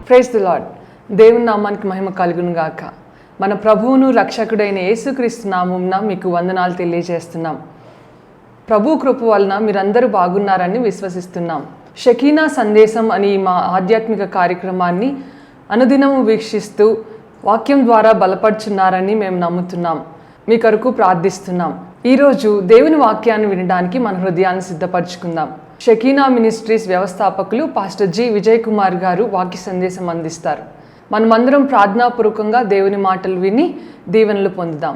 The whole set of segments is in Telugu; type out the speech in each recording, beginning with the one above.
Praise the lord. దేవుని నామానికి మహిమ కలుగును గాక. మన ప్రభువును రక్షకుడైన యేసుక్రీస్తు నామమున మీకు వందనాలు తెలియజేస్తున్నాం. ప్రభు కృప వలన మీరందరూ బాగున్నారని విశ్వసిస్తున్నాం. షకీనా సందేశం అని మా ఆధ్యాత్మిక కార్యక్రమాన్ని అనుదినము వీక్షిస్తూ వాక్యం ద్వారా బలపడుచున్నారని మేము నమ్ముతున్నాం. మీ కొరకు ప్రార్థిస్తున్నాం. ఈరోజు దేవుని వాక్యాన్ని వినడానికి మన హృదయాన్ని సిద్ధపరచుకుందాం. షకీనా మినిస్ట్రీస్ వ్యవస్థాపకులు పాస్టర్ జి విజయ్ కుమార్ గారు వాక్య సందేశం అందిస్తారు. మనమందరం ప్రార్థనాపూర్వకంగా దేవుని మాటలు విని దీవెనలు పొందుదాం.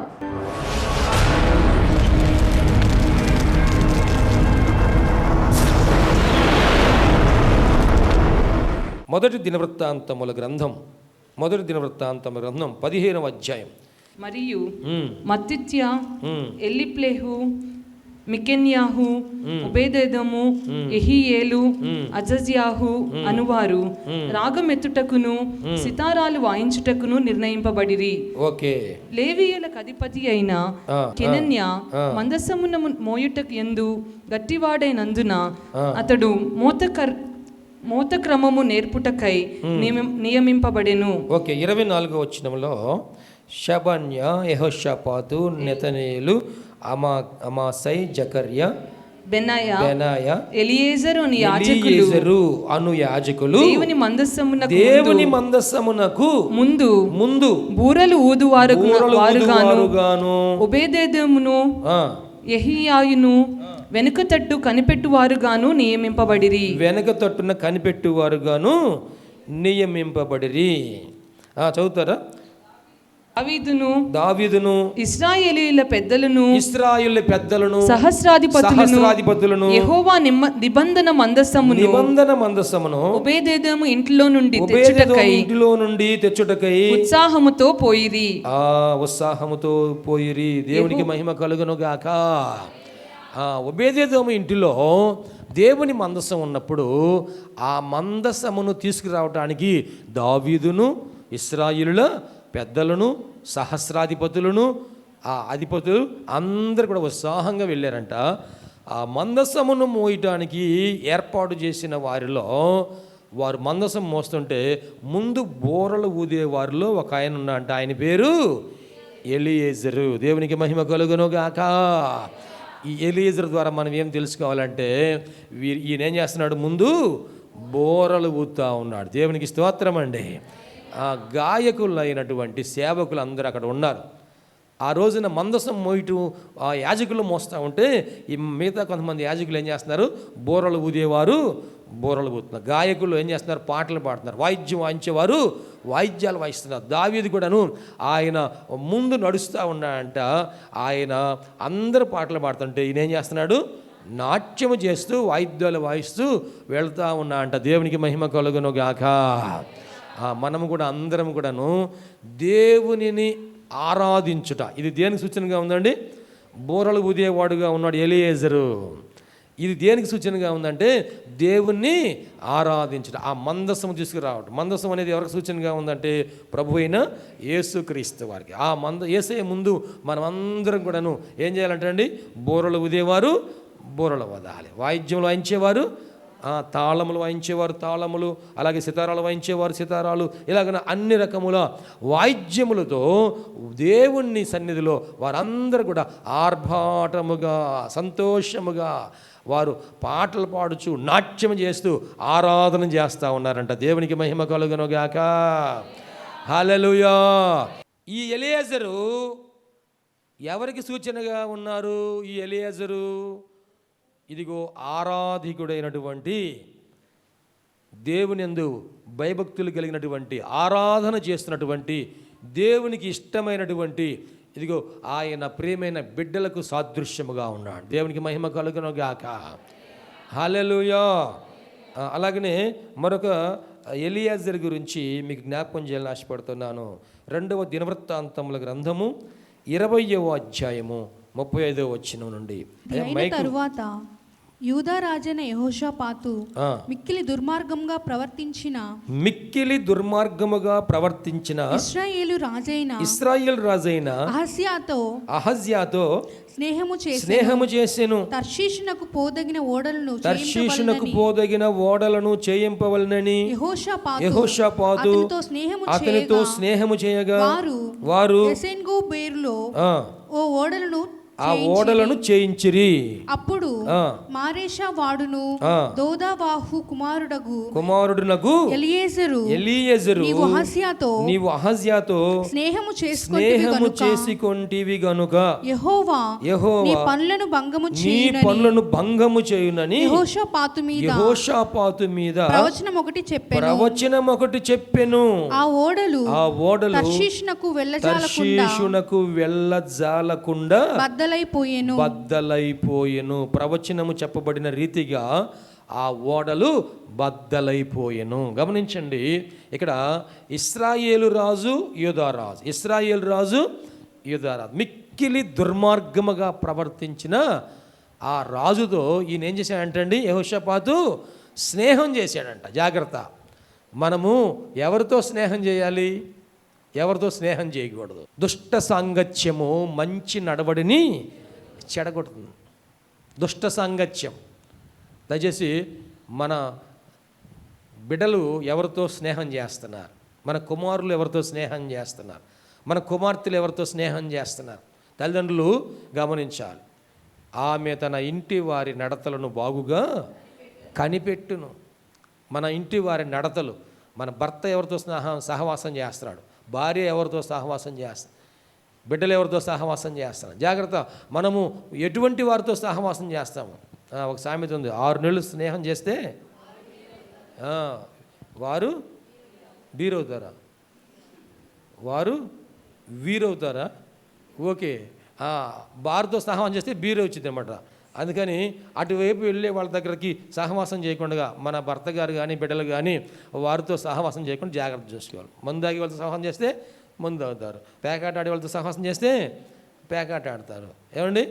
మొదటి దినవృత్తాంతముల గ్రంథం 15వ అధ్యాయం. మరియు మత్తిత్య, ఎల్లిప్లేహు, మికెన్యాహు, ఉబేదెదము, యెహీయేలు, అజజ్యాహు అనువారు రాగమెత్తుటకును సితారాలు వాయించుటకును నిర్ణయింపబడిరి. ఓకే. లేవీయులకు అధిపతి అయిన కెనన్య మందసమున మోయుటకు యందు గట్టివాడైనందున అతడు మోతక్రమము నేర్పుటకై నియమింపబడెను. ఓకే. 24వ వచనంలో షబన్య, యెహోషాపాతు, నెతనేలు, అమాసై, జకర్య, బెనాయా, ఎలియేజరు అను యాజకులు దేవుని మందస్సమునకు ముందు బూరలు ఊదువారుగాను ఉబేదెదోమును యెహీయాయును వెనుక తట్టు కనిపెట్టువారుగాను నియమింపబడిరి. వెనుక తట్టున కనిపెట్టువారుగాను నియమింపబడిరి. చదువుతారా? దావీదును ఇశ్రాయేలీయుల పెద్దలను సహస్రాధిపతులను యెహోవా నిబంధన మందసమును ఒబేదెదోము ఇంటిలో నుండి తెచ్చుటకై ఉత్సాహముతో పోయిరి. దేవునికి మహిమ కలుగును గాక. ఒబేదెదోము ఇంటిలో దేవుని మందసం ఉన్నప్పుడు ఆ మందసమును తీసుకురావటానికి దావీదును ఇశ్రాయేలుల పెద్దలను సహస్రాధిపతులను ఆ అధిపతులు అందరు కూడా ఉత్సాహంగా వెళ్ళారంట. ఆ మందసమును మోయటానికి ఏర్పాటు చేసిన వారిలో వారు మందసం మోస్తుంటే ముందు బోరలు ఊదే వారిలో ఒక ఆయన ఉన్నాడంట. ఆయన పేరు ఎలియేజరు. దేవునికి మహిమ కలుగును గాక. ఈ ఎలియేజర్ ద్వారా మనం ఏం తెలుసుకోవాలంటే ఈయన ఏం చేస్తున్నాడు? ముందు బోరలు ఊదుతూ ఉన్నాడు. దేవునికి స్తోత్రం అండి. గాయకులు అయినటువంటి సేవకులు అందరూ అక్కడ ఉన్నారు. ఆ రోజున మందసం మోయిటు ఆ యాజకులు మోస్తూ ఉంటే ఈ మిగతా కొంతమంది యాజకులు ఏం చేస్తున్నారు? బోరలు ఊదేవారు బోరలు ఊతున్నారు. గాయకులు ఏం చేస్తున్నారు? పాటలు పాడుతున్నారు. వాయిద్యం వాయించేవారు వాయిద్యాలు వాయిస్తున్నారు. దావీదు కూడాను ఆయన ముందు నడుస్తూ ఉన్నాడంట. ఆయన అందరూ పాటలు పాడుతుంటే ఈయన ఏం చేస్తున్నాడు? నాట్యము చేస్తూ వాయిద్యాలు వాయిస్తూ వెళ్తూ ఉన్నా అంట. దేవునికి మహిమ కలుగును గాక. మనము కూడా అందరం కూడాను దేవునిని ఆరాధించుట, ఇది దేనికి సూచనగా ఉందండి? బోరలు ఊదేవాడుగా ఉన్నాడు ఎలియేజరు. ఇది దేనికి సూచనగా ఉందంటే దేవుణ్ణి ఆరాధించుట, ఆ మందసం తీసుకురావడం. మందసం అనేది ఎవరికి సూచనగా ఉందంటే ప్రభు అయిన యేసుక్రీస్తు వారికి. ఆ యేసే ముందు మనం అందరం కూడాను ఏం చేయాలంటే అండి, బోరలు ఊదేవారు బోరలు వదాలి, వాయిద్యములు వాయించేవారు తాళములు వాయించేవారు తాళములు, అలాగే సితారాలు వాయించేవారు సితారాలు, ఇలాగ అన్ని రకముల వాయిద్యములతో దేవుణ్ణి సన్నిధిలో వారందరూ కూడా ఆర్భాటముగా సంతోషముగా వారు పాటలు పాడుచు నాట్యం చేస్తూ ఆరాధన చేస్తూ ఉన్నారంట. దేవునికి మహిమ కలుగును గాక. హల్లెలూయా. ఈ ఎలియేజరు ఎవరికి సూచనగా ఉన్నారు? ఈ ఎలియేజరు ఇదిగో ఆరాధికుడైనటువంటి దేవుని యందు భయభక్తులు కలిగినటువంటి ఆరాధన చేస్తున్నటువంటి దేవునికి ఇష్టమైనటువంటి ఇదిగో ఆయన ప్రియమైన బిడ్డలకు సాదృశ్యముగా ఉన్నాడు. దేవునికి మహిమ కలుగును గాక. హల్లెలూయా. అలాగనే మరొక ఎలియాజర్ గురించి మీకు జ్ఞాపకం చేయాలని ఆశపడుతున్నాను. 2వ దినవృత్తాంతముల గ్రంథము 20వ అధ్యాయము 35వ వచనం నుండి. తరువాత యూదా రాజైన యెహోషాపాతు ఆ. మిక్కిలి దుర్మార్గంగా ప్రవర్తించిన మిక్కిలి దుర్మార్గముగా ప్రవర్తించిన ఇశ్రాయేలు రాజైన ఇశ్రాయేలు రాజైన అహజ్యాతో స్నేహము చేసెను. తర్షీషునకు పోదగిన ఓడలను చేయింపవలనని యెహోషాపాతు అతనితో స్నేహము చేయగా వారు ఆ ఓడలను చేయించిరి. అప్పుడు మారేషా వాడును దోదావాహు కుమారుడునగు ఎలియేజరు నీవు అహజ్యాతో స్నేహము చేసుకొంటివి గనుక యెహోవా నీ పనులను భంగము చేయునని యెహోషాపాతు మీద ప్రవచనం ఒకటి చెప్పెను. ఆ ఓడలు తర్షీషునకు వెళ్ళజాలకుండా బద్దలైపోయెను. ప్రవచనము చెప్పబడిన రీతిగా ఆ ఓడలు బద్దలైపోయెను. గమనించండి, ఇక్కడ ఇశ్రాయేలు రాజు యూదారాజు మిక్కిలి దుర్మార్గముగా ప్రవర్తించిన ఆ రాజుతో ఈయన ఏం చేశాడంటండి, యెహోషాపాతు స్నేహం చేశాడంట. జాగ్రత్త, మనము ఎవరితో స్నేహం చేయాలి, ఎవరితో స్నేహం చేయకూడదు. దుష్ట సాంగత్యము మంచి నడవడిని చెడగొడుతుంది. దుష్ట సాంగత్యం. దయచేసి మన బిడ్డలు ఎవరితో స్నేహం చేస్తున్నారు, మన కుమారులు ఎవరితో స్నేహం చేస్తున్నారు, మన కుమార్తెలు ఎవరితో స్నేహం చేస్తున్నారు, తల్లిదండ్రులు గమనించాలి. ఆమె తన ఇంటి వారి నడతలను బాగుగా కనిపెట్టును. మన ఇంటి వారి నడతలు, మన భర్త ఎవరితో సహవాసం చేస్తున్నాడు, భార్య ఎవరితో సహవాసం చేస్తాం, బిడ్డలు ఎవరితో సహవాసం చేస్తాం. జాగ్రత్త, మనము ఎటువంటి వారితో సహవాసం చేస్తాము. ఒక సామెత ఉంది, 6 నెలలు స్నేహం చేస్తే వారు వీరవుతారా. ఓకే, భార్యతో సహవాసం చేస్తే బీరు వచ్చింది అనమాట. అందుకని అటువైపు వెళ్ళే వాళ్ళ దగ్గరికి సహవాసం చేయకుండా మన భర్త గారు కానీ బిడ్డలు కానీ వారితో సహవాసం చేయకుండా జాగ్రత్త చూసుకోవాలి. మందు తాగి వాళ్ళతో సహవాసం చేస్తే మందు తాగుతారు, పేకాట ఆడే వాళ్ళతో సహవాసం చేస్తే పేకాట ఆడతారు. ఏమండి,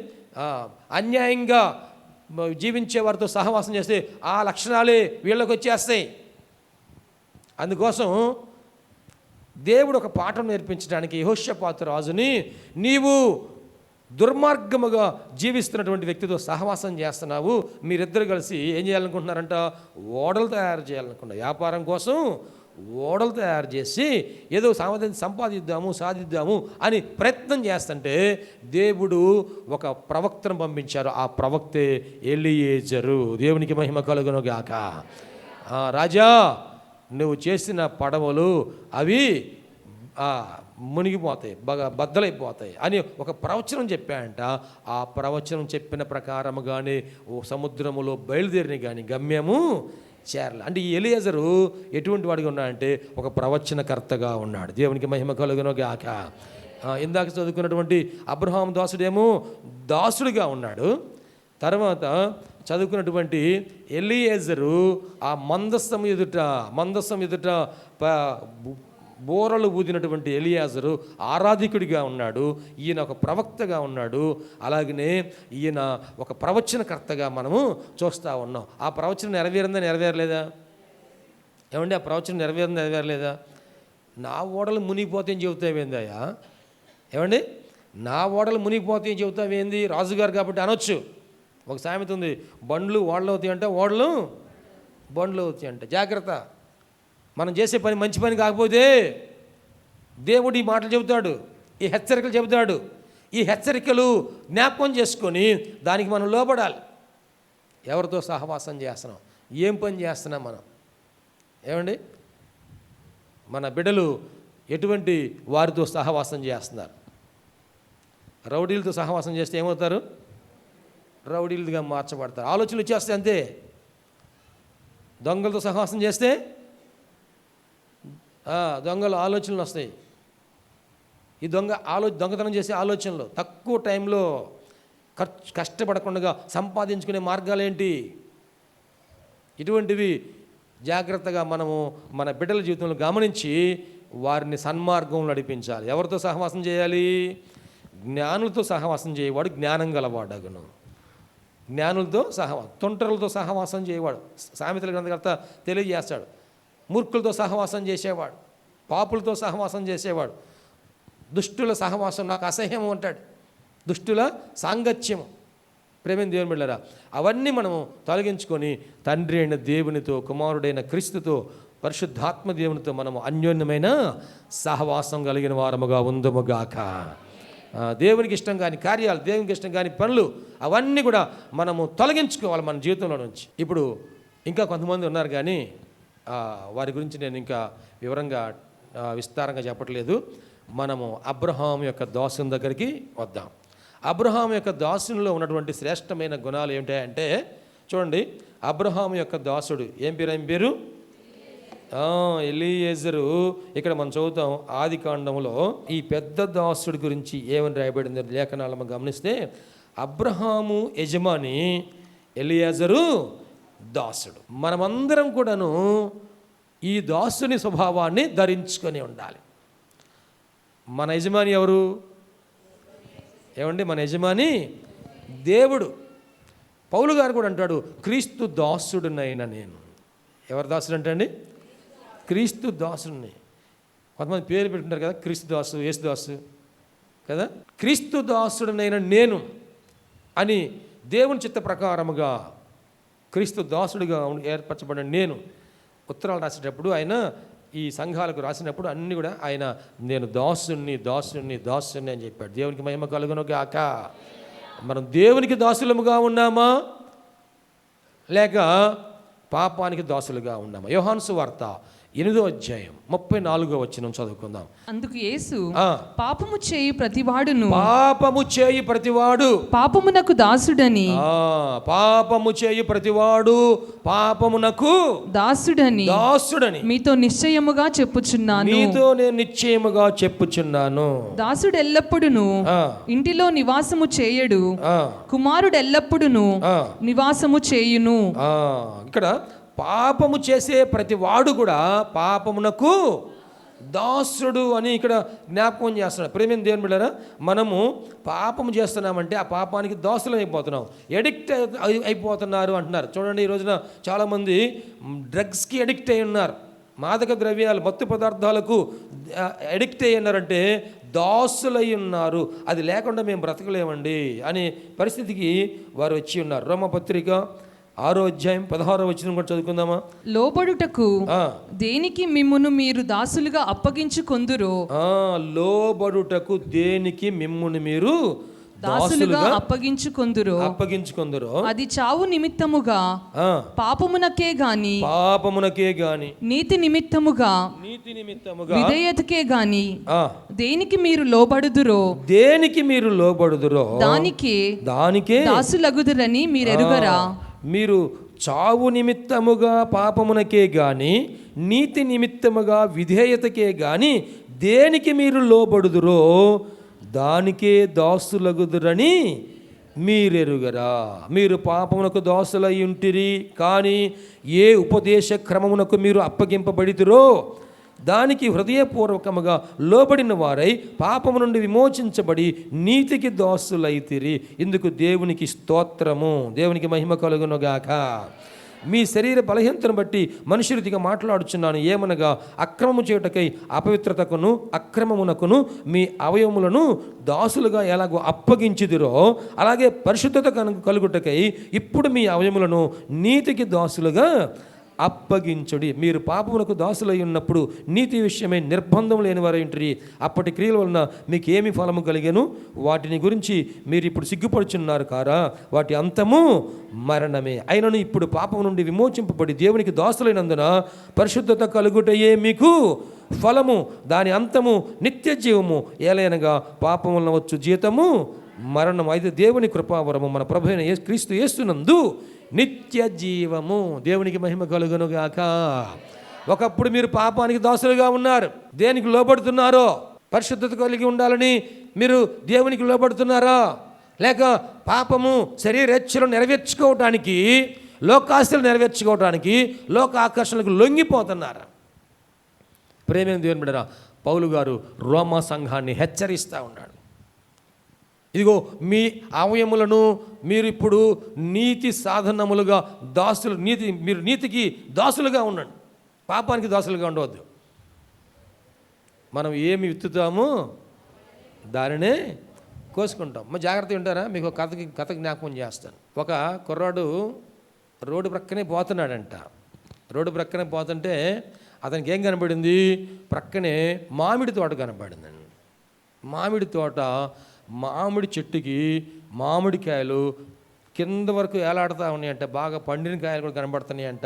అన్యాయంగా జీవించే వారితో సహవాసం చేస్తే ఆ లక్షణాలే వీళ్ళకి వచ్చేస్తాయి. అందుకోసం దేవుడు ఒక పాఠం నేర్పించడానికి యెహోషాపాతు రాజుని, నీవు దుర్మార్గముగా జీవిస్తున్నటువంటి వ్యక్తితో సహవాసం చేస్తున్నావు, మీరిద్దరు కలిసి ఏం చేయాలనుకుంటున్నారంట, ఓడలు తయారు చేయాలనుకున్నారు. వ్యాపారం కోసం ఓడలు తయారు చేసి ఏదో సాధిద్దాము అని ప్రయత్నం చేస్తుంటే దేవుడు ఒక ప్రవక్తను పంపించారు. ఆ ప్రవక్తే ఎలియేజరు. దేవునికి మహిమ కలుగును గాక. రాజా, నువ్వు చేసిన పడవలు అవి మునిగిపోతాయి, బాగా బద్దలైపోతాయి అని ఒక ప్రవచనం చెప్పాడంట. ఆ ప్రవచనం చెప్పిన ప్రకారముగానే ఓ సముద్రములో బయలుదేరిన కానీ గమ్యము చేరలే. అంటే ఈ ఎలియేజరు ఎటువంటి వాడిగా ఉన్నాడంటే ఒక ప్రవచనకర్తగా ఉన్నాడు. దేవునికి మహిమ కలుగును గాక. ఇందాక చదువుకున్నటువంటి అబ్రహాం దాసుడేమో దాసుడిగా ఉన్నాడు. తర్వాత చదువుకున్నటువంటి ఎలియేజరు ఆ మందస్సం ఎదుట బోరలు ఊదినటువంటి ఎలియాజరు ఆరాధికుడిగా ఉన్నాడు. ఈయన ఒక ప్రవక్తగా ఉన్నాడు. అలాగనే ఈయన ఒక ప్రవచనకర్తగా మనము చూస్తూ ఉన్నాం. ఆ ప్రవచనం నెరవేరలేదా? ఏమండి, ఆ ప్రవచనం నెరవేరలేదా? నా ఓడలు మునిగిపోతాయని చెబుతావేందయ్యా? ఏమండి, నా ఓడలు మునిగిపోతాయని చెబుతావేంది? రాజుగారు కాబట్టి అనొచ్చు. ఒక సామెత ఉంది, బండ్లు ఓడలు అవుతాయంటే ఓడలు బండ్లు అవుతాయంట. జాగ్రత్త, మనం చేసే పని మంచి పని కాకపోతే దేవుడు ఈ మాటలు చెబుతాడు, ఈ హెచ్చరికలు చెబుతాడు. ఈ హెచ్చరికలు జ్ఞాపకం చేసుకొని దానికి మనం లోబడాలి. ఎవరితో సహవాసం చేస్తున్నాం, ఏం పని చేస్తున్నాం మనం? ఏమండి, మన బిడ్డలు ఎటువంటి వారితో సహవాసం చేస్తున్నారు? రౌడీలతో సహవాసం చేస్తే ఏమవుతారు? రౌడీలుగా మార్చబడతారు. ఆలోచనలు వచ్చేస్తాయి అంతే. దొంగలతో సహవాసం చేస్తే దొంగల ఆలోచనలు వస్తాయి. ఈ దొంగతనం చేసే ఆలోచనలు, తక్కువ టైంలో కష్టపడకుండా సంపాదించుకునే మార్గాలు ఏంటి? ఇటువంటివి జాగ్రత్తగా మనము మన బిడ్డల జీవితంలో గమనించి వారిని సన్మార్గంలో నడిపించాలి. ఎవరితో సహవాసం చేయాలి? జ్ఞానులతో సహవాసం చేయవాడు జ్ఞానం గలవాడగును. జ్ఞానులతో తుంటరులతో సహవాసం చేయవాడు. సామెతల గ్రంథకర్త తెలియజేస్తాడు. మూర్ఖులతో సహవాసం చేసేవాడు, పాపులతో సహవాసం చేసేవాడు, దుష్టుల సహవాసం నాకు అసహ్యం అంటాడు, దుష్టుల సాంగత్యము. ప్రేమ దేవుని బిడ్డలారా, అవన్నీ మనము తొలగించుకొని తండ్రి అయిన దేవునితో, కుమారుడైన క్రీస్తుతో, పరిశుద్ధాత్మ దేవునితో మనము అన్యోన్యమైన సహవాసం కలిగిన వారముగా ఉందముగాక. దేవునికి ఇష్టం కాని కార్యాలు, దేవునికి ఇష్టం కాని పనులు అవన్నీ కూడా మనము తొలగించుకోవాలి మన జీవితంలో నుంచి. ఇప్పుడు ఇంకా కొంతమంది ఉన్నారు కానీ వారి గురించి నేను ఇంకా వివరంగా విస్తారంగా చెప్పట్లేదు. మనము అబ్రహాం యొక్క దాసుని దగ్గరికి వద్దాం. అబ్రహాం యొక్క దాసునిలో ఉన్నటువంటి శ్రేష్టమైన గుణాలు ఏమిటంటే చూడండి, అబ్రహాం యొక్క దాసుడు ఏం పేరు? ఎలీయేజరు. ఇక్కడ మనం చదువుతాం ఆది కాండంలో ఈ పెద్ద దాసుడి గురించి ఏమని రాయబడింది లేఖనాలు మనం గమనిస్తే, అబ్రహాము యజమాని, ఎలీయేజరు దాసుడు. మనమందరం కూడాను ఈ దాసుని స్వభావాన్ని ధరించుకొని ఉండాలి. మన యజమాని ఎవరు? ఏమండి, మన యజమాని దేవుడు. పౌలు గారు కూడా అంటాడు, క్రీస్తు దాసుడునైనా నేను. ఎవరు దాసుడు అంటే అండి? క్రీస్తు దాసుడిని. కొంతమంది పేరు పెట్టుకుంటారు కదా, క్రీస్తు దాసు, యేసు దాసు కదా. క్రీస్తు దాసుడునైనా నేను అని దేవుని చిత్త ప్రకారముగా క్రీస్తు దాసుడిగా ఏర్పరచబడిన నేను ఉత్తరాలు రాసేటప్పుడు ఆయన ఈ సంఘాలకు రాసినప్పుడు అన్నీ కూడా ఆయన నేను దాసుని అని చెప్పాడు. దేవునికి మహిమ కలుగును గాక. మనం దేవునికి దాసులముగా ఉన్నామా లేక పాపానికి దాసులుగా ఉన్నామా? యోహాను సువార్త 8వ అధ్యాయం 34వ వచనం చదువుకుందాం. అందుకు యేసు, పాపము చేయి ప్రతివాడు పాపమునకు దాసుడని, పాపము చేయి ప్రతివాడు పాపమునకు దాసుడని మీతో నిశ్చయముగా చెప్పుచున్నాను. దాసుడు ఎల్లప్పుడును ఇంటిలో నివాసము చేయడు, కుమారుడు ఎల్లప్పుడును నివాసము చేయును. ఇక్కడ పాపము చేసే ప్రతి వాడు కూడా పాపమునకు దాసుడు అని ఇక్కడ జ్ఞాపకం చేస్తున్నాడు. ప్రేమ దేవుని బిడ్డలారా, మనము పాపము చేస్తున్నామంటే ఆ పాపానికి దాసులం అయిపోతున్నాం, ఎడిక్ట్ అయిపోతున్నారు అంటున్నారు. చూడండి, ఈ రోజున చాలామంది డ్రగ్స్కి ఎడిక్ట్ అయి ఉన్నారు, మాదక ద్రవ్యాలు, మత్తు పదార్థాలకు ఎడిక్ట్ అయ్యి ఉన్నారంటే దాసులై ఉన్నారు. అది లేకుండా మేము బ్రతకలేమండి అనే పరిస్థితికి వారు వచ్చి ఉన్నారు. రోమపత్రిక 6వ అధ్యాయం 16వ వచనం కూడా చదువుకుందామా? లోబడుటకు దేనికి మిమ్మును మీరు దాసులుగా అప్పగించుకొందురో, లోబడుటకు దేనికి మిమ్మును మీరు దాసులుగా అప్పగించుకొందురో అది చావు నిమిత్తముగా పాపమునకే గాని నీతి నిమిత్తముగా విధేయతకే గాని దేనికి మీరు లోబడుదురో దానికే దాసులగుదురని మీరెరుగరా? మీరు చావు నిమిత్తముగా పాపమునకే గాని నీతి నిమిత్తముగా విధేయతకే గాని దేనికి మీరు లోబడుదురో దానికే దాసులగుదురని మీరెరుగరా? మీరు పాపమునకు దాసులై ఉంటిరి, కానీ ఏ ఉపదేశ క్రమమునకు మీరు అప్పగింపబడితురో దానికి హృదయపూర్వకముగా లోబడిన వారై పాపము నుండి విమోచించబడి నీతికి దాసులైతిరి. ఇందుకు దేవునికి స్తోత్రము. దేవునికి మహిమ కలుగునుగాక. మీ శరీర బలహీనతను బట్టి మనుషుడిగా మాట్లాడుచున్నాను. ఏమనగా అక్రమము చేయుటకై అపవిత్రతకును అక్రమమునకును మీ అవయవములను దాసులుగా ఎలాగో అప్పగించుదురో అలాగే పరిశుద్ధత కలుగుటకై ఇప్పుడు మీ అవయవములను నీతికి దాసులుగా అప్పగించుడి. మీరు పాపమునకు దాసులై ఉన్నప్పుడు నీతి విషయమై నిర్బంధం లేని వారైంటిరి. అప్పటి క్రియల వలన మీకు ఏమి ఫలము కలిగెను? వాటిని గురించి మీరు ఇప్పుడు సిగ్గుపడుచున్నారు కారా? వాటి అంతము మరణమే. అయినను ఇప్పుడు పాపము నుండి విమోచింపబడి దేవునికి దాసులైనందున పరిశుద్ధత కలుగుటయే మీకు ఫలము, దాని అంతము నిత్య జీవము. ఏలైనగా పాపము వలన వచ్చు జీతము మరణం. అయితే దేవుని కృపావరము మన ప్రభువైన క్రీస్తు యేసునందు నిత్య జీవము. దేవునికి మహిమ కలుగునుగాక. ఒకప్పుడు మీరు పాపానికి దాసులుగా ఉన్నారు. దేనికి లోబడుతున్నారో? పరిశుద్ధత కలిగి ఉండాలని మీరు దేవునికి లోబడుతున్నారా? లేక పాపము శరీరేచ్ఛలు నెరవేర్చుకోవటానికి, లోకాస్తులు నెరవేర్చుకోవటానికి, లోక ఆకర్షణలకు లొంగిపోతున్నారా? ప్రేమ దేవుని బిడ్డలారా, పౌలు గారు రోమా సంఘాన్ని హెచ్చరిస్తూ ఉన్నాడు. ఇదిగో మీ అవయములను మీరు ఇప్పుడు నీతి సాధనములుగా దాసులు, మీరు నీతికి దాసులుగా ఉండండి, పాపానికి దాసులుగా ఉండవద్దు. మనం ఏమి విత్తుతామో దానినే కోసుకుంటాం. మరి జాగ్రత్తగా ఉంటారా? మీకు ఒక కథ జ్ఞాపకం చేస్తాను. ఒక కుర్రాడు రోడ్డు ప్రక్కనే పోతున్నాడంట. రోడ్డు ప్రక్కనే పోతుంటే అతనికి ఏం కనబడింది? ప్రక్కనే మామిడి తోట కనబడిందండి. మామిడి తోట, మామిడి చెట్టుకి మామిడికాయలు కింద వరకు ఏలాడుతూ ఉన్నాయంట. బాగా పండిన కాయలు కూడా కనబడుతున్నాయంట.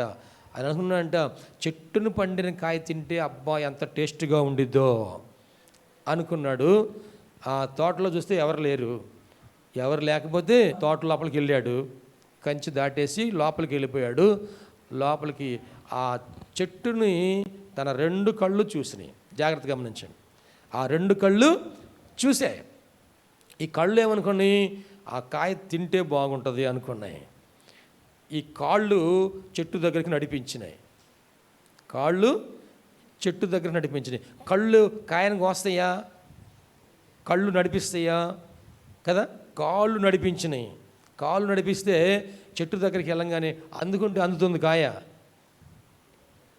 అని అనుకున్నాడంట, చెట్టును పండిన కాయ తింటే అబ్బా ఎంత టేస్ట్గా ఉండిద్దో అనుకున్నాడు. ఆ తోటలో చూస్తే ఎవరు లేరు. ఎవరు లేకపోతే తోట లోపలికి వెళ్ళాడు. కంచి దాటేసి లోపలికి వెళ్ళిపోయాడు. లోపలికి ఆ చెట్టుని తన 2 కళ్ళు చూసినాయి. జాగ్రత్తగా గమనించండి. ఆ 2 కళ్ళు చూసాయి. ఈ కళ్ళు ఏమనుకున్నాయి? ఆ కాయ తింటే బాగుంటుంది అనుకున్నాయి. ఈ కాళ్ళు చెట్టు దగ్గరికి నడిపించినాయి. కాళ్ళు చెట్టు దగ్గర నడిపించినాయి. కళ్ళు కాయను కోస్తాయా? కళ్ళు నడిపిస్తాయా? కదా, కాళ్ళు నడిపించినాయి. కాళ్ళు నడిపిస్తే చెట్టు దగ్గరికి వెళ్ళంగానే అందుతుంది కాయ.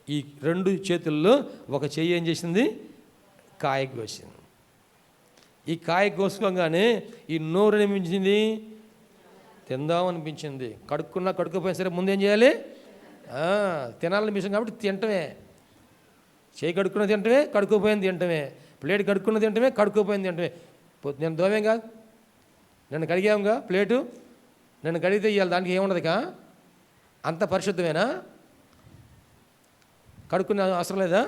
ఈ 2 చేతుల్లో ఒక చెయ్యి ఏం చేసింది? కాయ కోసింది. ఈ కాయ కోసుకోగానే ఈ నోరు అనిపించింది, తిందామనిపించింది. కడుక్కపోయినా సరే ముందేం చేయాలి? తినాలనిపించింది కాబట్టి తింటమే. చేయి కడుక్కున్న తింటమే, కడుక్కోపోయింది తింటమే. ప్లేట్ కడుక్కున్న తింటమే, కడుక్కోపోయింది తింటమే. నేను దోమేంగా, నన్ను కడిగాముగా ప్లేటు, నన్ను కడిగితే ఇవ్వాలి, దానికి ఏముండదుగా? అంత పరిశుద్ధమేనా? కడుక్కునే అవసరం లేదా?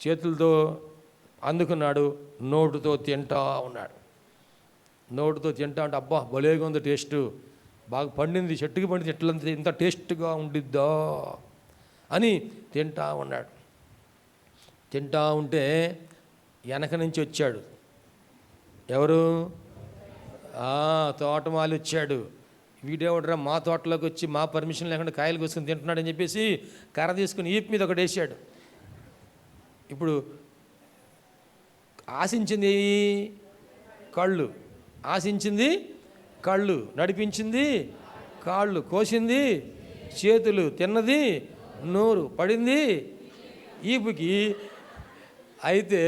చేతులతో అందుకున్నాడు, నోటుతో తింటా ఉన్నాడు. నోటుతో తింటా అంటే అబ్బా భలేగా ఉంది టేస్ట్, బాగా పండింది, చెట్టుకి పండింది, ఎట్లంత ఇంత టేస్ట్గా ఉండిద్దా అని తింటా ఉన్నాడు. తింటా ఉంటే వెనక నుంచి వచ్చాడు. ఎవరు? తోటమాలి వచ్చాడు. వీడేవడరా మా తోటలోకి వచ్చి మా పర్మిషన్ లేకుండా కాయలు కోసుకొని తింటున్నాడని చెప్పేసి కర్ర తీసుకుని ఈపు మీద ఒకటి వేసాడు. ఇప్పుడు ఆశించింది కళ్ళు, ఆశించింది కళ్ళు, నడిపించింది కాళ్ళు, కోసింది చేతులు, తిన్నది నోరు, పడింది ఈపుకి. అయితే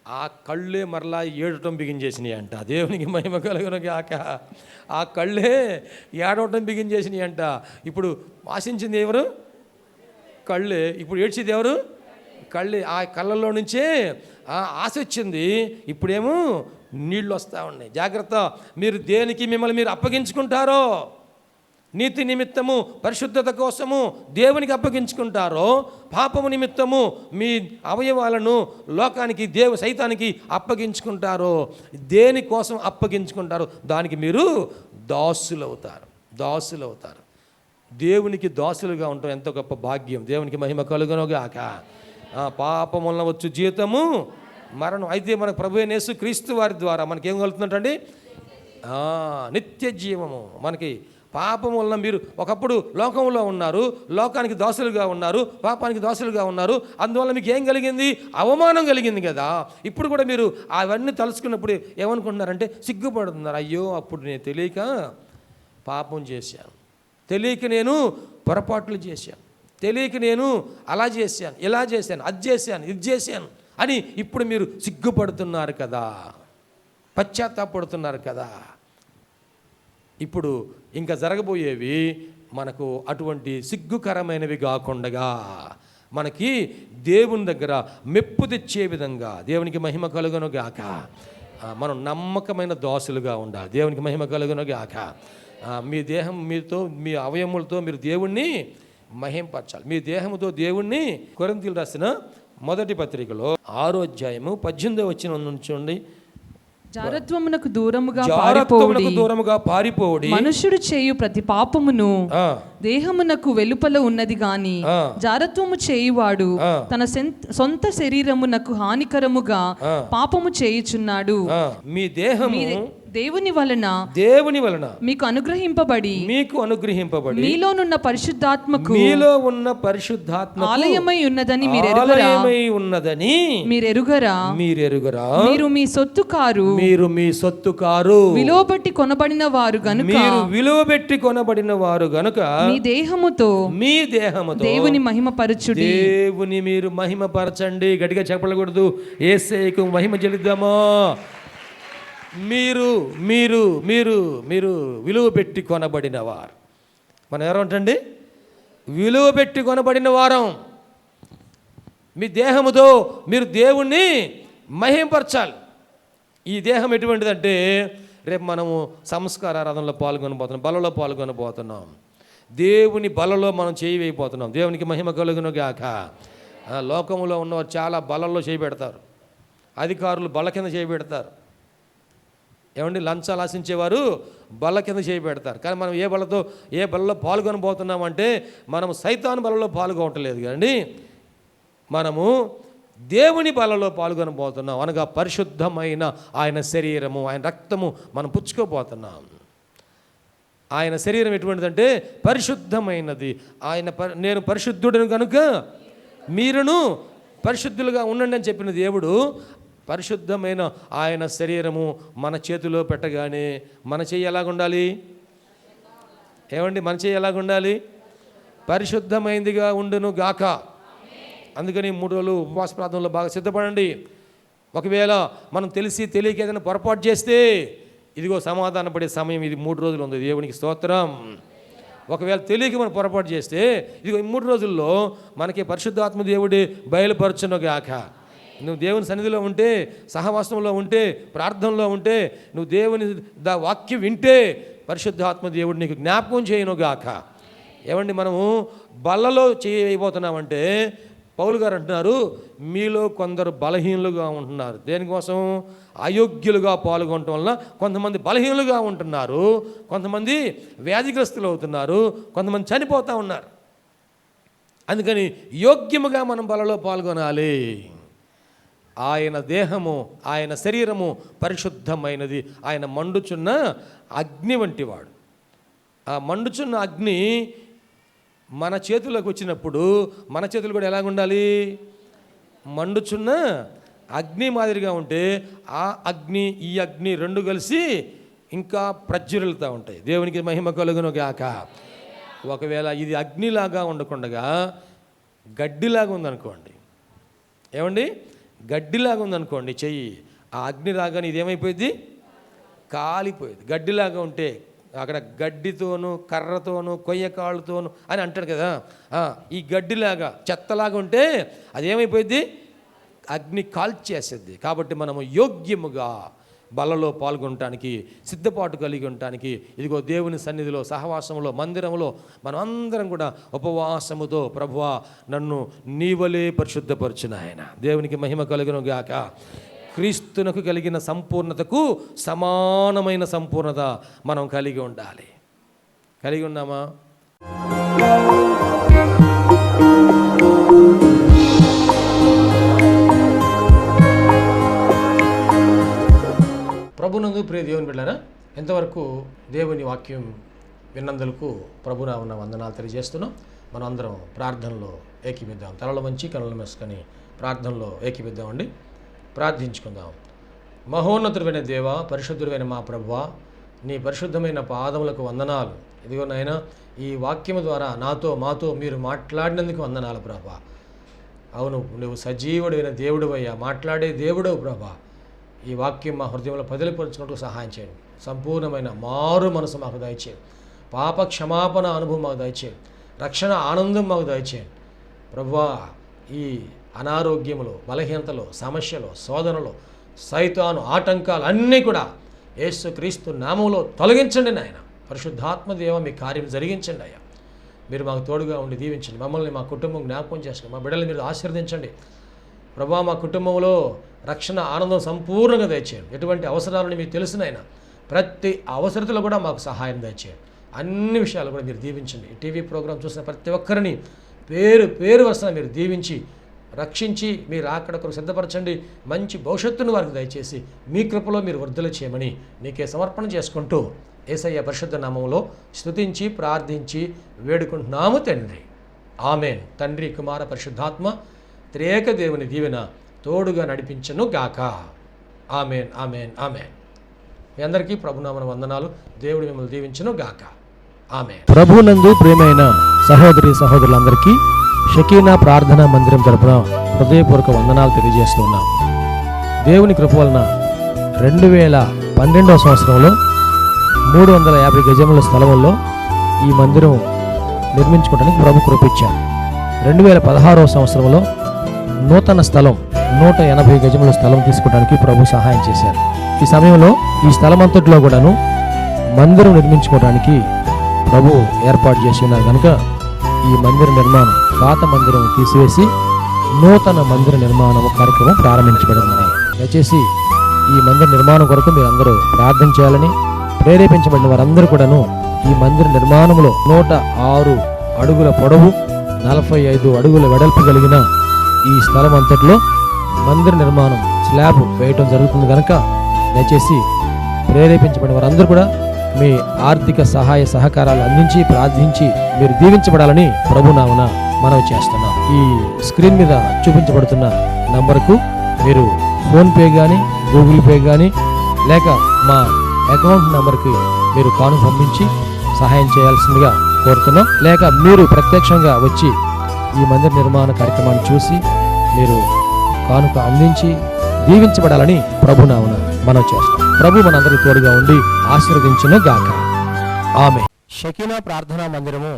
ఆ కళ్ళే మరలా ఏడవటం బిగించేసినాయి అంట. దేవునికి మహిమ కలుగును గాక. ఆ కళ్ళే ఏడవటం బిగించేసినాయి అంట. ఇప్పుడు ఆశించింది ఎవరు? కళ్ళే. ఇప్పుడు ఏడ్చేది ఎవరు? కళ్ళే. ఆ కళ్ళల్లో నుంచే ఆశ వచ్చింది. ఇప్పుడేమో నీళ్ళు వస్తూ ఉన్నాయి. జాగ్రత్త, మీరు దేనికి మిమ్మల్ని మీరు అప్పగించుకుంటారో, నీతి నిమిత్తము పరిశుద్ధత కోసము దేవునికి అప్పగించుకుంటారో, పాపము నిమిత్తము మీ అవయవాలను లోకానికి సైతానికి అప్పగించుకుంటారో, దేనికోసం అప్పగించుకుంటారో దానికి మీరు దాసులవుతారు. దాసులవుతారు. దేవునికి దాసులుగా ఉండటం ఎంతో గొప్ప భాగ్యం. దేవునికి మహిమ కలుగును గాక. పాపం వలన వచ్చు జీతము మరణం. అయితే మన ప్రభువైన యేసుక్రీస్తు వారి ద్వారా మనకేం కలుగుతుందంటండి? నిత్య జీవము. మనకి పాపం వలన మీరు ఒకప్పుడు లోకంలో ఉన్నారు, లోకానికి దాసులుగా ఉన్నారు, పాపానికి దాసులుగా ఉన్నారు. అందువల్ల మీకు ఏం కలిగింది? అవమానం కలిగింది కదా. ఇప్పుడు కూడా మీరు అవన్నీ తలుచుకున్నప్పుడు ఏమనుకుంటున్నారంటే సిగ్గుపడుతున్నారు. అయ్యో అప్పుడు నేను తెలియక పాపం చేశాను, తెలియక నేను పొరపాట్లు చేశాను, తెలియక నేను అలా చేశాను, ఇలా చేశాను, అది చేశాను, ఇది చేశాను అని ఇప్పుడు మీరు సిగ్గుపడుతున్నారు కదా, పశ్చాత్తాపడుతున్నారు కదా. ఇప్పుడు ఇంకా జరగబోయేవి మనకు అటువంటి సిగ్గుకరమైనవి కాకుండా మనకి దేవుని దగ్గర మెప్పు తెచ్చే విధంగా, దేవునికి మహిమ కలుగును గాక, మనం నమ్మకమైన దాసులుగా ఉండాలి. దేవునికి మహిమ కలుగును గాక. మీ దేహం మీతో, మీ అవయములతో మీరు దేవుణ్ణి మహింపరచాలి. మీ దేహముతో దేవుణ్ణి. కొరింథీయులకు రాసిన మొదటి పత్రికలో 6వ అధ్యాయము 18వ వచనం నుండి, జారత్వమునకు దూరముగా పారిపోవుడి, మనుష్యుడు చేయు ప్రతి పాపమును దేహమునకు వెలుపల ఉన్నది గాని జారత్వము చేయువాడు తన సొంత శరీరమునకు హానికరముగా పాపము చేయుచున్నాడు. మీ దేహము దేవుని వలన మీకు అనుగ్రహింపబడి మీలోనున్న పరిశుద్ధాత్మకు ఆలయమై ఉన్నదని మీరెరుగరా మీరు మీ సొత్తు కారు విలువబెట్టి కొనబడిన వారు గనుక మీ దేహముతో దేవుని మహిమపరచుడి. దేవుని మీరు మహిమపరచండి. గట్టిగా చెప్పకూడదు. యేసయ్యకు మహిమ చెల్లిద్దామా. మీరు మీరు మీరు మీరు విలువ పెట్టి కొనబడిన వారు. మనం ఎవరంటండి? విలువ పెట్టి కొనబడిన వారం. మీ దేహముతో మీరు దేవుణ్ణి మహిమపరచాలి. ఈ దేహం ఎటువంటిదంటే రేపు మనము సంస్కార ఆరాధనలో పాల్గొనబోతున్నాం, బలలో పాల్గొనబోతున్నాం. దేవుని బలలో మనం చేయి వేయబోతున్నాం. దేవునికి మహిమ కలుగును గాక. లోకంలో ఉన్నవారు చాలా బలలో చేయి పెడతారు. అధికారులు బల కింద చేయి పెడతారు. ఏమండి, లంచాలు ఆశించేవారు బల్ల కింద చేయి పెడతారు. కానీ మనం ఏ బలలో పాల్గొనబోతున్నామంటే మనం సైతాను బలలో పాల్గొనట్లేదు కానీ మనము దేవుని బలలో పాల్గొనబోతున్నాం. అనగా పరిశుద్ధమైన ఆయన శరీరము, ఆయన రక్తము మనం పుచ్చుకోబోతున్నాం. ఆయన శరీరం ఎటువంటిదంటే పరిశుద్ధమైనది. నేను పరిశుద్ధుడను కనుక మీరును పరిశుద్ధులుగా ఉండండి అని చెప్పిన దేవుడు పరిశుద్ధమైన ఆయన శరీరము మన చేతిలో పెట్టగానే మన చెయ్యి ఎలాగుండాలి? ఏమండి, మన చెయ్యి ఎలాగుండాలి? పరిశుద్ధమైందిగా ఉండును గాక. అందుకని 3 రోజులు ఉపవాస ప్రార్థనలో బాగా సిద్ధపడండి. ఒకవేళ మనం తెలియక ఏదైనా పొరపాటు చేస్తే ఇదిగో సమాధాన పడే సమయం ఇది 3 రోజులు ఉంది. దేవునికి స్తోత్రం. ఒకవేళ తెలియక మనం పొరపాటు చేస్తే ఇదిగో ఈ 3 రోజుల్లో మనకి పరిశుద్ధాత్మ దేవుడి బయలుపరచును గాక. నువ్వు దేవుని సన్నిధిలో ఉంటే, సహవాసంలో ఉంటే, ప్రార్థనలో ఉంటే, నువ్వు దేవుని వాక్యం వింటే పరిశుద్ధాత్మ దేవుడు నీకు జ్ఞాపకం చేయను గాక. ఏమండి, మనము బల్లలో చేయబోతున్నామంటే పౌలు గారు అంటున్నారు, మీలో కొందరు బలహీనులుగా ఉంటున్నారు. దేనికోసం? అయోగ్యులుగా పాల్గొనటం వలన కొంతమంది బలహీనులుగా ఉంటున్నారు, కొంతమంది వ్యాధిగ్రస్తులు అవుతున్నారు, కొంతమంది చనిపోతూ ఉన్నారు. అందుకని యోగ్యముగా మనం బలలో పాల్గొనాలి. ఆయన దేహము, ఆయన శరీరము పరిశుద్ధమైనది. ఆయన మండుచున్న అగ్ని వంటివాడు. ఆ మండుచున్న అగ్ని మన చేతుల్లోకి వచ్చినప్పుడు మన చేతులు కూడా ఎలాగుండాలి? మండుచున్న అగ్ని మాదిరిగా ఉంటే ఆ అగ్ని ఈ అగ్ని రెండు కలిసి ఇంకా ప్రజ్వరిల్లుతూ ఉంటాయి. దేవునికి మహిమ కలుగును గాక. ఒకవేళ ఇది అగ్నిలాగా ఉండకుండగా గడ్డిలాగా ఉందనుకోండి, ఏమండి, గడ్డిలాగా ఉందనుకోండి చెయ్యి, ఆ అగ్ని రాగానే ఇదేమైపోయింది? కాలిపోయింది. గడ్డిలాగా ఉంటే అక్కడ గడ్డితోనూ కర్రతోనూ కొయ్యకాళ్ళతోనూ అని అంటాడు కదా, ఈ గడ్డిలాగా చెత్తలాగా ఉంటే అదేమైపోయింది? అగ్ని కాల్చేసేది. కాబట్టి మనము యోగ్యముగా బలలో పాల్గొనటానికి సిద్ధపాటు కలిగి ఉండటానికి ఇదిగో దేవుని సన్నిధిలో, సహవాసంలో, మందిరంలో మనం అందరం కూడా ఉపవాసముతో ప్రభువా నన్ను నీవలే పరిశుద్ధపరచును ఆయన. దేవునికి మహిమ కలుగును గాక. క్రీస్తునకు కలిగిన సంపూర్ణతకు సమానమైన సంపూర్ణత మనం కలిగి ఉండాలి. కలిగి ఉన్నామా? ప్రభునందు ప్రియ దేవుని బిడ్డలారా, ఎంతవరకు దేవుని వాక్యం విన్నందులకు ప్రభునా ఉన్న వందనాలు తెలియజేస్తున్నాం. మనం అందరం ప్రార్థనలో ఏకీపిద్దాం. తలలు వంచి కనులు మెసుకొని ప్రార్థనలో ఏకీపిద్దామండి. ప్రార్థించుకుందాం. మహోన్నతుడైన దేవ, పరిశుద్ధుడైన మా ప్రభువా, నీ పరిశుద్ధమైన పాదములకు వందనాలు. ఇదిగో నాయనా, ఈ వాక్యము ద్వారా మాతో మీరు మాట్లాడినందుకు వందనాలు ప్రభువా. అవును, నువ్వు సజీవుడైన దేవుడివయ్యా, మాట్లాడే దేవుడవు ప్రభువా. ఈ వాక్యం మా హృదయంలో పదిలిపరుచుకుంటూ సహాయం చేయండి. సంపూర్ణమైన మారు మనసు మాకు దయచేయండి. పాప క్షమాపణ అనుభవం మాకు దయచేయండి. రక్షణ ఆనందం మాకు దయచేయండి ప్రభువా. ఈ అనారోగ్యములు, బలహీనతలు, సమస్యలు, శోధనలు, సైతాను ఆటంకాలు అన్నీ కూడా యేసుక్రీస్తు నామములో తొలగించండి నాయన. పరిశుద్ధాత్మ దేవ, మీ కార్యం జరిగించండి అయ్యా. మీరు మాకు తోడుగా ఉండి దీవించండి. మమ్మల్ని, మా కుటుంబం జ్ఞాపకం చేసుకోండి. మా బిడ్డల్ని మీరు ఆశీర్వదించండి ప్రభువా. మా కుటుంబంలో రక్షణ ఆనందం సంపూర్ణంగా దయచేయండి. ఎటువంటి అవసరాలని మీకు తెలుసునైనా ప్రతి అవసరతలో కూడా మాకు సహాయం దయచేయండి. అన్ని విషయాలు కూడా మీరు దీవించండి. టీవీ ప్రోగ్రాం చూసిన ప్రతి ఒక్కరిని పేరు వరుసన మీరు దీవించి రక్షించి మీరు అక్కడ కొరకు సిద్ధపరచండి. మంచి భవిష్యత్తును వారికి దయచేసి మీ కృపలో మీరు వర్ధలు చేయమని నీకే సమర్పణ చేసుకుంటూ యేసయ్య పరిశుద్ధ నామములో స్తుతించి ప్రార్థించి వేడుకుంటున్నాము తండ్రి. ఆమెన్. తండ్రి, కుమార, పరిశుద్ధాత్మ త్రియేక దేవుని దీవెన తోడుగా నడిపించను గాక. Amen, amen, amen. మీ అందరికీ ప్రభునామన వందనాలు. దేవుడు మిమ్మల్ని దీవించును గాక. ఆమెన్. ప్రభునందు ప్రియమైన సహోదరి సహోదరులందరికీ షకీనా ప్రార్థనా మందిరం తరపున హృదయపూర్వక వందనాలు తెలియజేస్తున్నాం. దేవుని కృప వలన 2012వ సంవత్సరంలో 350 గజముల స్థలంలో ఈ మందిరం నిర్మించుకోవడానికి ప్రభు కృపించారు. 2016వ సంవత్సరంలో నూతన స్థలం 180 గజముల స్థలం తీసుకోవడానికి ప్రభు సహాయం చేశారు. ఈ సమయంలో ఈ స్థలం అంతట్లో కూడాను మందిరం నిర్మించుకోవడానికి ప్రభు ఏర్పాటు చేసి ఉన్నారు కనుక ఈ మందిర నిర్మాణం, పాత మందిరం తీసివేసి నూతన మందిర నిర్మాణం కార్యక్రమం ప్రారంభించబడిందని దయచేసి ఈ మందిర నిర్మాణం కొరకు మీరు అందరూ ప్రార్థన చేయాలని, ప్రేరేపించబడిన వారందరూ కూడాను ఈ మందిర నిర్మాణంలో 106 అడుగుల పొడవు 45 అడుగుల వెడల్పు కలిగిన ఈ స్థలం అంతట్లో మందిర నిర్మాణం స్లాబ్ వేయటం జరుగుతుంది కనుక దయచేసి ప్రేరేపించబడిన వారందరూ కూడా మీ ఆర్థిక సహాయ సహకారాలు అందించి ప్రార్థించి మీరు దీవించబడాలని ప్రభునామన మనవి చేస్తున్నాం. ఈ స్క్రీన్ మీద చూపించబడుతున్న నంబర్కు మీరు ఫోన్పే కానీ, గూగుల్ పే కానీ, లేక మా అకౌంట్ నంబర్కి మీరు కానుక పంపించి సహాయం చేయాల్సిందిగా కోరుతున్నాం. లేక మీరు ప్రత్యక్షంగా వచ్చి ఈ మందిర నిర్మాణ కార్యక్రమాన్ని చూసి మీరు కానుక అందించి దీవించబడాలని ప్రభునామన మనవి చేస్తాం. ప్రభు మనందరికీ తోడుగా ఉండి ఆశీర్వదించును గాక. ఆమె. షకీనా ప్రార్థనా మందిరము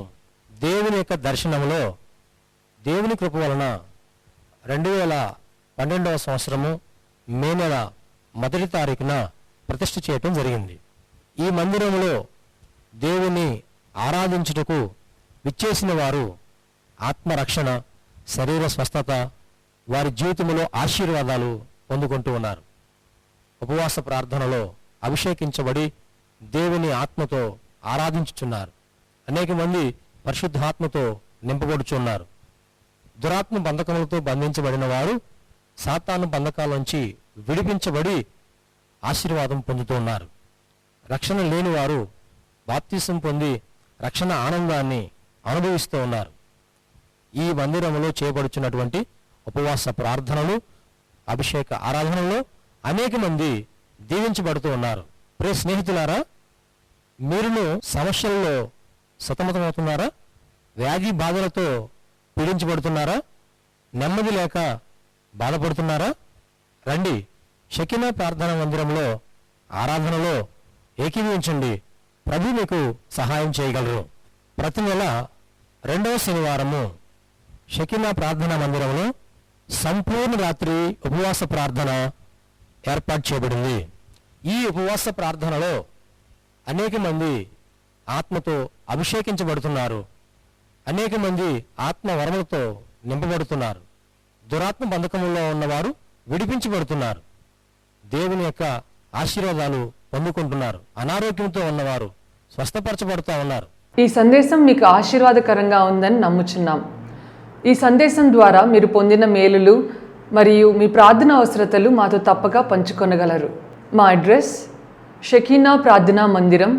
దేవుని యొక్క దర్శనములో దేవుని కృప వలన 2012వ సంవత్సరము మే నెల 1వ తారీఖున ప్రతిష్ఠ చేయటం జరిగింది. ఈ మందిరములో దేవుని ఆరాధించుటకు విచ్చేసిన వారు ఆత్మరక్షణ, శరీర స్వస్థత, వారి జీవితంలో ఆశీర్వాదాలు పొందుకుంటూ ఉన్నారు. ఉపవాస ప్రార్థనలో అభిషేకించబడి దేవుని ఆత్మతో ఆరాధించుచున్నారు. అనేక మంది పరిశుద్ధాత్మతో నింపబడుచున్నారు. దురాత్మ బంధకములతో బంధించబడిన వారు సాతాను బంధకాల్లోంచి విడిపించబడి ఆశీర్వాదం పొందుతూ ఉన్నారు. రక్షణ లేని వారు బాప్తిసం పొంది రక్షణ ఆనందాన్ని అనుభవిస్తూ ఉన్నారు. ఈ మందిరంలో చేయబడుచున్నటువంటి ఉపవాస ప్రార్థనలు, అభిషేక ఆరాధనలో అనేక మంది దీవించబడుతూ ఉన్నారు. ప్రియ స్నేహితులారా, మీరును సమస్యల్లో సతమతమవుతున్నారా? వ్యాధి బాధలతో పీడించబడుతున్నారా? నెమ్మది లేక బాధపడుతున్నారా? రండి, షకీనా ప్రార్థనా మందిరంలో ఆరాధనలో ఏకీభవించండి. ప్రభు మీకు సహాయం చేయగలరు. ప్రతి నెల 2వ శనివారము షకీనా ప్రార్థనా మందిరంలో సంపూర్ణ రాత్రి ఉపవాస ప్రార్థన ఏర్పాటు చేయబడింది. ఈ ఉపవాస ప్రార్థనలో అనేక మంది ఆత్మతో అభిషేకించబడుతున్నారు. అనేక మంది ఆత్మ వరములతో నింపబడుతున్నారు. దురాత్మ బంధకముల్లో ఉన్నవారు విడిపించబడుతున్నారు. దేవుని యొక్క ఆశీర్వాదాలు పొందుకుంటున్నారు. అనారోగ్యంతో ఉన్నవారు స్వస్థపరచబడుతూ ఉన్నారు. ఈ సందేశం మీకు ఆశీర్వాదకరంగా ఉందని నమ్ముచున్నాం. ఈ సందేశం ద్వారా మీరు పొందిన మేలులు మరియు మీ ప్రార్థన అవసరతలు మాతో తప్పక పంచుకొనగలరు. మా అడ్రస్ షకీనా ప్రార్థనా మందిరం,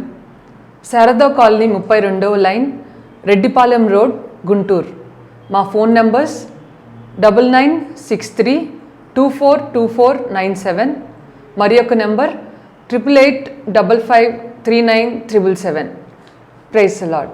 శారదా కాలనీ 32వ లైన్, రెడ్డిపాలెం రోడ్, గుంటూరు. మా ఫోన్ నంబర్స్ 9963242497, మరి యొక్క నెంబర్ 8885539777. Praise the lord.